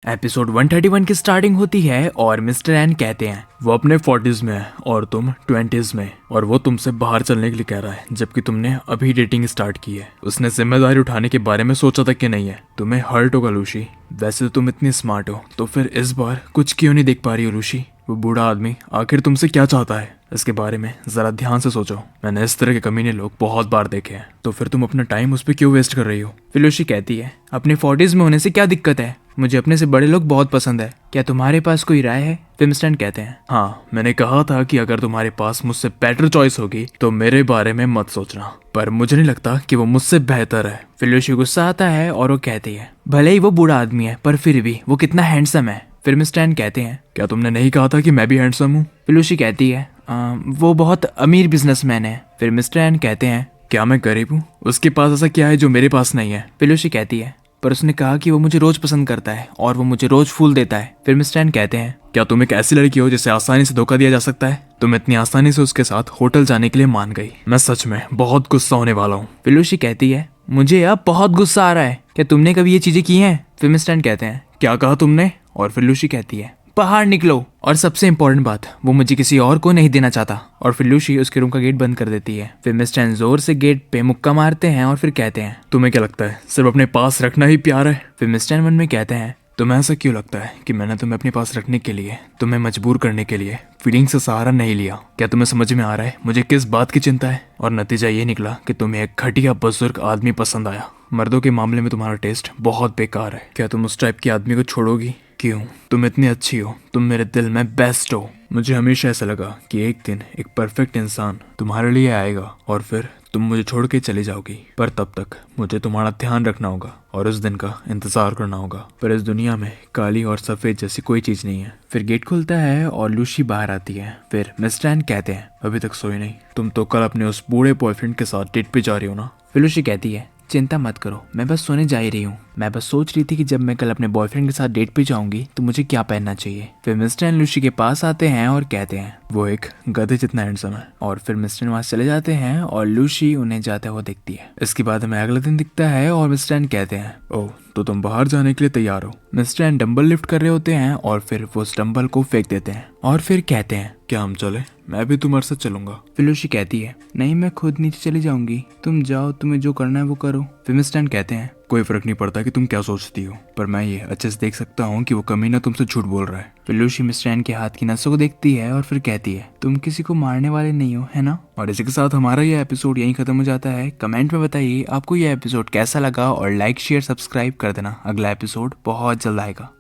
Episode 131 की starting होती है और मिस्टर एन कहते हैं वो अपने 40s में है और तुम 20s में, और वो तुमसे बाहर चलने के लिए कह रहा है जबकि तुमने अभी डेटिंग स्टार्ट की है। उसने जिम्मेदारी उठाने के बारे में सोचा तक कि नहीं है। तुम्हें हर्ट होगा लूसी, वैसे तो तुम इतनी स्मार्ट हो तो फिर इस बार कुछ क्यों नहीं देख पा रही हो लूसी? वो बूढ़ा आदमी आखिर तुमसे क्या चाहता है, इसके बारे में जरा ध्यान से सोचो। मैंने इस तरह के कमीने लोग बहुत बार देखे हैं, तो फिर तुम अपना टाइम उस पर क्यों वेस्ट कर रही हो? फिलोशी कहती है अपने 40s में होने से क्या दिक्कत है, मुझे अपने से बड़े लोग बहुत पसंद है। क्या तुम्हारे पास कोई राय है? फिल्मस्टैंड कहते हैं हाँ, मैंने कहा था कि अगर तुम्हारे पास मुझसे बेटर चॉइस होगी तो मेरे बारे में मत सोचना, पर मुझे नहीं लगता कि वो मुझसे बेहतर है। फिलोशी गुस्सा आता है और वो कहती है भले ही वो बूढ़ा आदमी है पर फिर भी वो कितना हैंडसम है। फिल्मस्टैंड कहते हैं क्या तुमने नहीं कहा था कि मैं भी हैंडसम हूँ? फिलोशी कहती है वो बहुत अमीर बिजनेसमैन है। फिल्मस्टैंड कहते हैं क्या मैं गरीब हूँ? उसके पास ऐसा क्या है जो मेरे पास नहीं है? फिलोशी कहती है पर उसने कहा कि वो मुझे रोज पसंद करता है और वो मुझे रोज फूल देता है। फिल्मस्टैंड कहते हैं क्या तुम एक ऐसी लड़की हो जिसे आसानी से धोखा दिया जा सकता है? तुम इतनी आसानी से उसके साथ होटल जाने के लिए मान गई। मैं सच में बहुत गुस्सा होने वाला हूँ। फिलोशी कहती है मुझे अब बहुत गुस्सा आ रहा है, क्या तुमने कभी ये चीजें की हैं? फिल्मस्टैंड कहते हैं क्या कहा तुमने? और फिलोशी कहती है बाहर निकलो, और सबसे इम्पोर्टेंट बात वो मुझे किसी और को नहीं देना चाहता। और फिर लूसी उसके रूम का गेट बंद कर देती है। फिर मिस्टर जोर से गेट पे मुक्का मारते हैं और फिर कहते हैं तुम्हें क्या लगता है सिर्फ अपने पास रखना ही प्यार है? फिर मिस्टर मन में कहते हैं तुम्हें ऐसा क्यों लगता है कि मैंने तुम्हें अपने पास रखने के लिए, तुम्हें मजबूर करने के लिए फीलिंग से सहारा नहीं लिया? क्या तुम्हें समझ में आ रहा है मुझे किस बात की चिंता है? और नतीजा ये निकला कि तुम्हें एक घटिया बुजुर्ग आदमी पसंद आया। मर्दों के मामले में तुम्हारा टेस्ट बहुत बेकार है। क्या तुम उस टाइप के आदमी को छोड़ोगी? क्यों? तुम इतनी अच्छी हो, तुम मेरे दिल में बेस्ट हो। मुझे हमेशा ऐसा लगा कि एक दिन एक परफेक्ट इंसान तुम्हारे लिए आएगा और फिर तुम मुझे छोड़ के चली जाओगी, पर तब तक मुझे तुम्हारा ध्यान रखना होगा और उस दिन का इंतजार करना होगा। पर इस दुनिया में काली और सफेद जैसी कोई चीज नहीं है। फिर गेट खुलता है और लूसी बाहर आती है। फिर मिस्टर एन कहते हैं अभी तक सोई नहीं, तुम तो कल अपने उस बूढ़े बॉयफ्रेंड के साथ डेट पे जा रही हो ना? फिलोशी कहती है चिंता मत करो, मैं बस सोने जा ही रही हूँ। मैं बस सोच रही थी कि जब मैं कल अपने बॉयफ्रेंड के साथ डेट पे जाऊंगी तो मुझे क्या पहनना चाहिए। फिर मिस्टर एंड लूसी के पास आते हैं और कहते हैं वो एक गधे जितना हैंडसम है। और फिर मिस्टर वहां चले जाते हैं और लूसी उन्हें जाते हुए दिखती है। इसके बाद हमें अगले दिन दिखता है और मिस्टर एंड कहते हैं ओह तो तुम बाहर जाने के लिए तैयार हो। मिस्टर एंड डंबल लिफ्ट कर रहे होते हैं और फिर वो उस डंबल को फेंक देते हैं और फिर कहते हैं क्या हम चले? मैं भी तुम्हारे साथ चलूंगा। फिलोशी कहती है नहीं, मैं खुद नीचे चली जाऊंगी, तुम जाओ, तुम्हें जो करना है वो करो। फिर मिस्टर एंड कहते हैं कोई फर्क नहीं पड़ता कि तुम क्या सोचती हो, पर मैं ये अच्छे से देख सकता हूँ कि वो कमीना तुमसे झूठ बोल रहा है। फिलोशी मिस्टर एंड के हाथ की नसों को देखती है और फिर कहती है तुम किसी को मारने वाले नहीं हो, है ना? और इसी के साथ हमारा ये एपिसोड यहीं खत्म हो जाता है। कमेंट में बताइए आपको ये एपिसोड कैसा लगा और लाइक शेयर सब्सक्राइब कर देना। अगला एपिसोड बहुत जल्द आएगा।